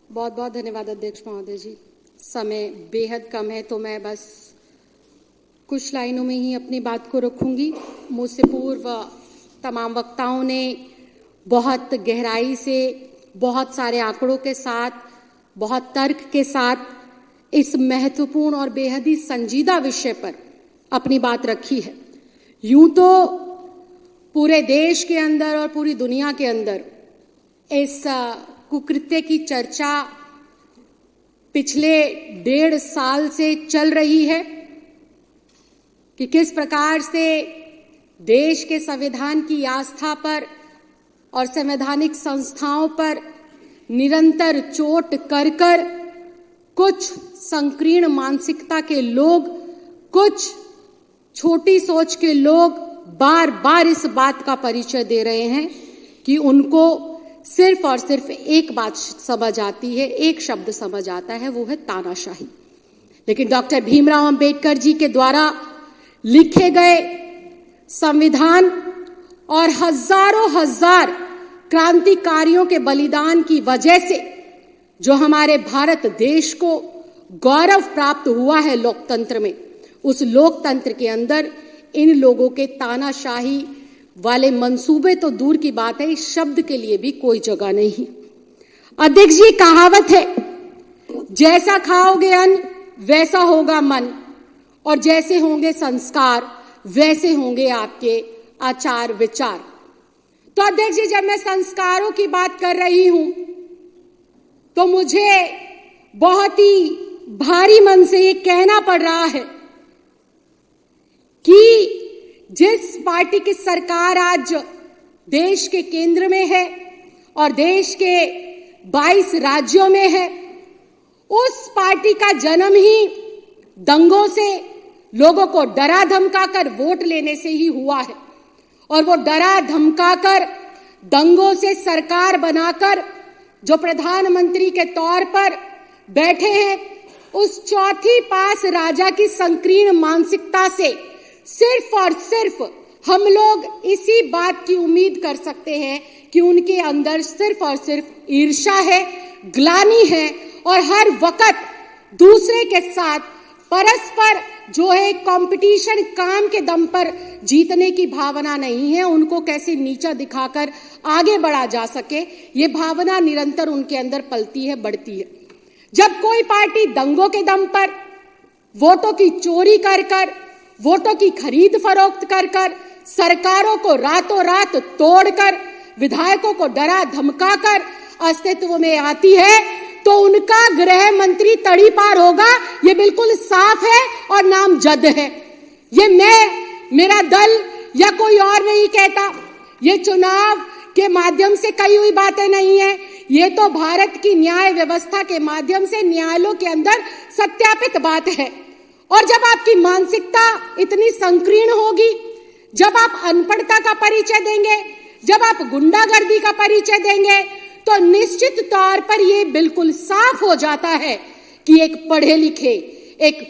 बहुत बहुत धन्यवाद अध्यक्ष महोदय जी। समय बेहद कम है तो मैं बस कुछ लाइनों में ही अपनी बात को रखूंगी। मुझसे पूर्व तमाम वक्ताओं ने बहुत गहराई से, बहुत सारे आंकड़ों के साथ, बहुत तर्क के साथ इस महत्वपूर्ण और बेहद ही संजीदा विषय पर अपनी बात रखी है। यूं तो पूरे देश के अंदर और पूरी दुनिया के अंदर इस कुकृत्य की चर्चा पिछले 1.5 साल से चल रही है कि किस प्रकार से देश के संविधान की आस्था पर और संवैधानिक संस्थाओं पर निरंतर चोट कर कर कुछ संकीर्ण मानसिकता के लोग, कुछ छोटी सोच के लोग बार बार इस बात का परिचय दे रहे हैं कि उनको सिर्फ और सिर्फ एक बात समझ आती है, एक शब्द समझ आता है, वो है तानाशाही। लेकिन डॉक्टर भीमराव अंबेडकर जी के द्वारा लिखे गए संविधान और हजारों हजार क्रांतिकारियों के बलिदान की वजह से जो हमारे भारत देश को गौरव प्राप्त हुआ है लोकतंत्र में, उस लोकतंत्र के अंदर इन लोगों के तानाशाही वाले मंसूबे तो दूर की बात है, इस शब्द के लिए भी कोई जगह नहीं। अध्यक्ष जी, कहावत है, जैसा खाओगे अन्न वैसा होगा मन, और जैसे होंगे संस्कार वैसे होंगे आपके आचार विचार। तो अध्यक्ष जी, जब मैं संस्कारों की बात कर रही हूं तो मुझे बहुत ही भारी मन से ये कहना पड़ रहा है कि जिस पार्टी की सरकार आज देश के केंद्र में है और देश के 22 राज्यों में है, उस पार्टी का जन्म ही दंगों से, लोगों को डरा धमकाकर वोट लेने से ही हुआ है। और वो डरा धमकाकर दंगों से सरकार बनाकर जो प्रधानमंत्री के तौर पर बैठे हैं, उस चौथी पास राजा की संकीर्ण मानसिकता से सिर्फ और सिर्फ हम लोग इसी बात की उम्मीद कर सकते हैं कि उनके अंदर सिर्फ और सिर्फ ईर्ष्या है, ग्लानि है और हर वक्त दूसरे के साथ परस्पर जो है कंपटीशन, काम के दम पर जीतने की भावना नहीं है। उनको कैसे नीचा दिखाकर आगे बढ़ा जा सके, ये भावना निरंतर उनके अंदर पलती है, बढ़ती है। जब कोई पार्टी दंगों के दम पर, वोटों की चोरी कर कर, वोटों की खरीद फरोख्त कर कर, सरकारों को रातों रात तोड़कर, विधायकों को डरा धमकाकर अस्तित्व में आती है, तो उनका गृह मंत्री तड़ी पार होगा, ये बिल्कुल साफ है और नामजद है। ये मैं, मेरा दल या कोई और नहीं कहता, ये चुनाव के माध्यम से कही हुई बातें नहीं है, ये तो भारत की न्याय व्यवस्था के माध्यम से न्यायालयों के अंदर सत्यापित बात है। और जब आपकी मानसिकता इतनी संकीर्ण होगी, जब आप अनपढ़ता का परिचय देंगे, जब आप गुंडागर्दी का परिचय देंगे, तो निश्चित तौर पर यह बिल्कुल साफ हो जाता है कि एक पढ़े लिखे, एक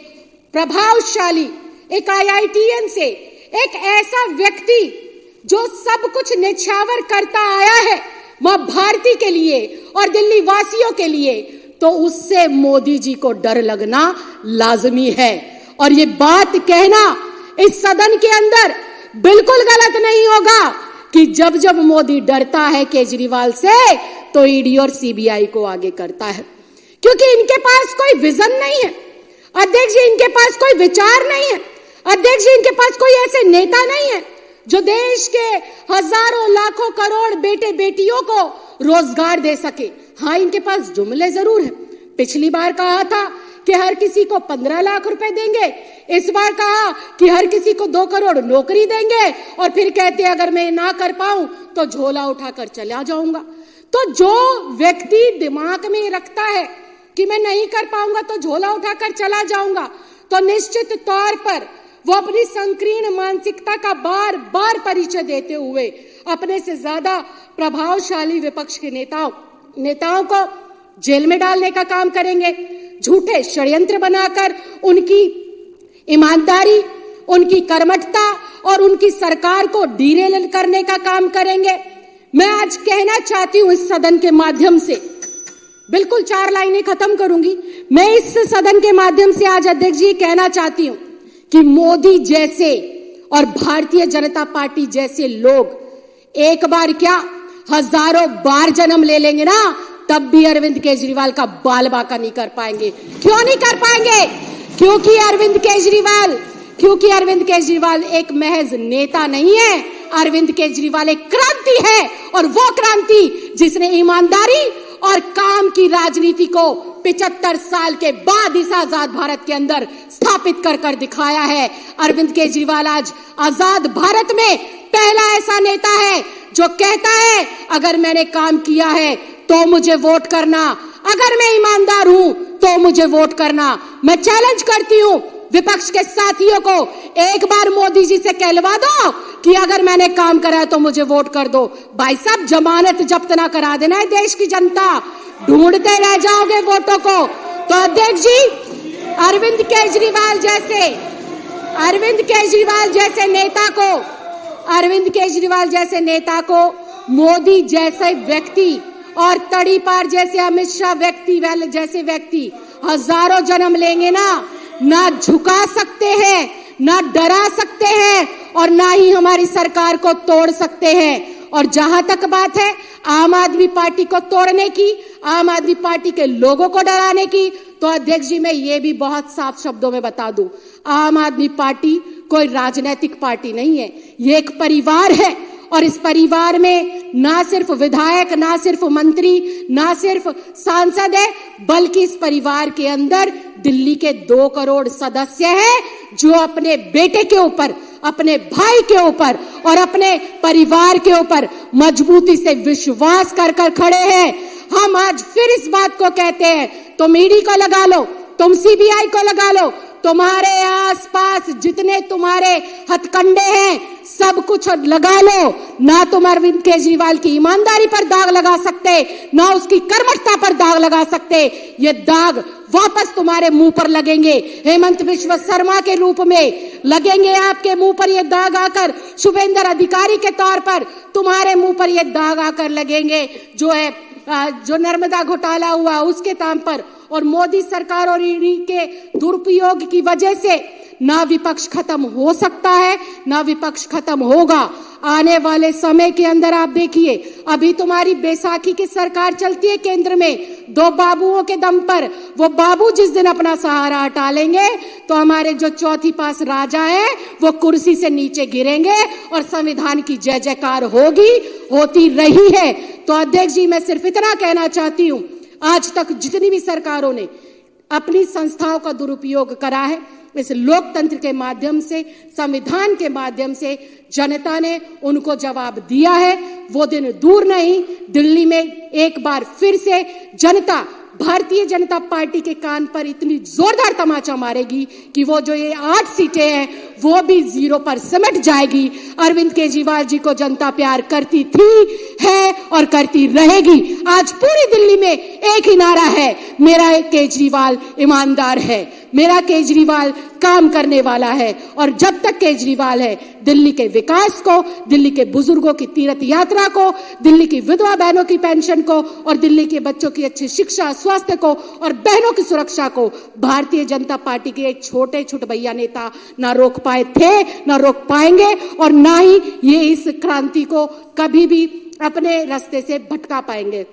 प्रभावशाली, एक IITN से एक ऐसा व्यक्ति जो सब कुछ निछावर करता आया है मां भारती के लिए और दिल्ली वासियों के लिए, तो उससे मोदी जी को डर लगना लाजमी है। और ये बात कहना इस सदन के अंदर बिल्कुल गलत नहीं होगा कि जब जब मोदी डरता है केजरीवाल से, तो ईडी और CBI को आगे करता है, क्योंकि इनके पास कोई विजन नहीं है अध्यक्ष जी, इनके पास कोई विचार नहीं है अध्यक्ष जी, इनके पास कोई ऐसे नेता नहीं है जो देश के हजारों लाखों करोड़ बेटे बेटियों को रोजगार दे सके। हाँ, इनके पास जुमले जरूर है। पिछली बार कहा था कि हर किसी को 15 लाख रुपए देंगे, इस बार कहा कि हर किसी को 2 करोड़ नौकरी देंगे, और फिर कहते अगर मैं ना कर पाऊं तो झोला उठाकर चला जाऊंगा। तो जो व्यक्ति दिमाग में रखता है कि मैं नहीं कर पाऊंगा तो झोला उठाकर चला जाऊंगा, तो निश्चित तौर पर वो अपनी संकीर्ण मानसिकता का बार बार परिचय देते हुए अपने से ज्यादा प्रभावशाली विपक्ष के नेताओं को जेल में डालने का काम करेंगे, झूठे षड्यंत्र बनाकर उनकी ईमानदारी, उनकी कर्मठता और उनकी सरकार को डीरेल करने का काम करेंगे। मैं आज कहना चाहती हूं इस सदन के माध्यम से बिल्कुल 4 लाइनें खत्म करूंगी। मैं इस सदन के माध्यम से आज अध्यक्ष जी कहना चाहती हूं कि मोदी जैसे और भारतीय जनता पार्टी जैसे लोग एक बार क्या हजारों बार जन्म ले लेंगे ना, तब भी अरविंद केजरीवाल का बाल बाका नहीं कर पाएंगे। क्यों नहीं कर पाएंगे? क्योंकि अरविंद केजरीवाल एक महज नेता नहीं है, अरविंद केजरीवाल एक क्रांति है, और वो क्रांति जिसने ईमानदारी और काम की राजनीति को 75 साल के बाद इस आजाद भारत के अंदर स्थापित कर दिखाया है। अरविंद केजरीवाल आज आजाद भारत में पहला ऐसा नेता है जो कहता है अगर मैंने काम किया है तो मुझे वोट करना, अगर मैं ईमानदार हूं तो मुझे वोट करना। मैं चैलेंज करती हूं विपक्ष के साथियों को, एक बार मोदी जी से कहलवा दो कि अगर मैंने काम करा है तो मुझे वोट कर दो। भाई साहब, जमानत जब्त ना करा देना है देश की जनता, ढूंढते रह जाओगे वोटों को। तो अध्यक्ष जी, अरविंद केजरीवाल जैसे नेता को मोदी जैसे व्यक्ति और तड़ी पार जैसे अमित शाह जैसे व्यक्ति हजारों जन्म लेंगे ना झुका सकते हैं, ना डरा सकते हैं, और ना ही हमारी सरकार को तोड़ सकते हैं। और जहां तक बात है आम आदमी पार्टी को तोड़ने की, आम आदमी पार्टी के लोगों को डराने की, तो अध्यक्ष जी मैं ये भी बहुत साफ शब्दों में बता दूं, आम आदमी पार्टी कोई राजनीतिक पार्टी नहीं है, ये एक परिवार है। और इस परिवार में ना सिर्फ विधायक, ना सिर्फ मंत्री, ना सिर्फ सांसद है, बल्कि इस परिवार के अंदर दिल्ली के 2 करोड़ सदस्य हैं जो अपने बेटे के ऊपर, अपने भाई के ऊपर और अपने परिवार के ऊपर मजबूती से विश्वास कर खड़े हैं। हम आज फिर इस बात को कहते हैं, तुम ईडी को लगा लो, तुम सीबीआई को लगा लो, तुम्हारे आसपास जितने तुम्हारे हथकंडे हैं सब कुछ लगा लो, ना तुम अरविंद केजरीवाल की ईमानदारी पर दाग लगा सकते, ना उसकी कर्मठता पर दाग लगा सकते। ये दाग वापस तुम्हारे मुंह पर लगेंगे, हेमंत बिश्व शर्मा के रूप में लगेंगे आपके मुंह पर ये दाग आकर, शुभेंद्र अधिकारी के तौर पर तुम्हारे मुंह पर ये दाग आकर लगेंगे, जो नर्मदा घोटाला हुआ उसके नाम पर, और मोदी सरकार और ईडी के दुरुपयोग की वजह से ना विपक्ष खत्म हो सकता है, ना विपक्ष खत्म होगा। आने वाले समय के अंदर आप देखिए, अभी तुम्हारी बैसाखी की सरकार चलती है केंद्र में 2 बाबुओं के दम पर। वो बाबू जिस दिन अपना सहारा हटा लेंगे तो हमारे जो चौथी पास राजा है वो कुर्सी से नीचे गिरेंगे और संविधान की जय जयकार होती रही है। तो अध्यक्ष जी, मैं सिर्फ इतना कहना चाहती हूं, आज तक जितनी भी सरकारों ने अपनी संस्थाओं का दुरुपयोग करा है, इस लोकतंत्र के माध्यम से, संविधान के माध्यम से जनता ने उनको जवाब दिया है। वो दिन दूर नहीं, दिल्ली में एक बार फिर से जनता भारतीय जनता पार्टी के कान पर इतनी जोरदार तमाचा मारेगी कि वो जो ये 8 सीटें हैं वो भी 0 पर सिमट जाएगी। अरविंद केजरीवाल जी को जनता प्यार करती थी, है और करती रहेगी। आज पूरी दिल्ली में एक ही नारा है, मेरा केजरीवाल ईमानदार है, मेरा केजरीवाल काम करने वाला है। और जब तक केजरीवाल है, दिल्ली के विकास को, दिल्ली के बुजुर्गों की तीर्थ यात्रा को, दिल्ली की विधवा बहनों की पेंशन को और दिल्ली के बच्चों की अच्छी शिक्षा, स्वास्थ्य को और बहनों की सुरक्षा को भारतीय जनता पार्टी के एक छोटे छुटभैया नेता ना रोक पाए थे, ना रोक पाएंगे, और ना ही ये इस क्रांति को कभी भी अपने रास्ते से भटका पाएंगे।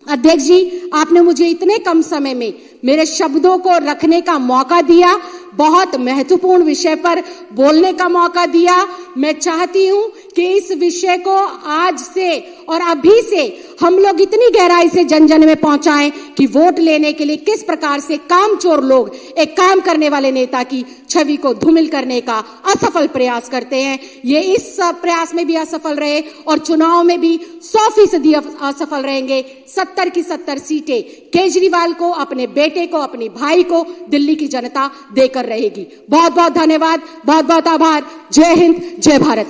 अध्यक्ष जी, आपने मुझे इतने कम समय में मेरे शब्दों को रखने का मौका दिया, बहुत महत्वपूर्ण विषय पर बोलने का मौका दिया। मैं चाहती हूं कि इस विषय को आज से और अभी से हम लोग इतनी गहराई से जन जन में पहुंचाएं कि वोट लेने के लिए किस प्रकार से कामचोर लोग एक काम करने वाले नेता की छवि को धूमिल करने का असफल प्रयास करते हैं। ये इस प्रयास में भी असफल रहे और चुनाव में भी 100% असफल रहेंगे। 70 की 70 सीटें केजरीवाल को, अपने बेटे को, अपने भाई को दिल्ली की जनता देकर रहेगी। बहुत बहुत धन्यवाद, बहुत बहुत आभार। जय हिंद, जय भारत।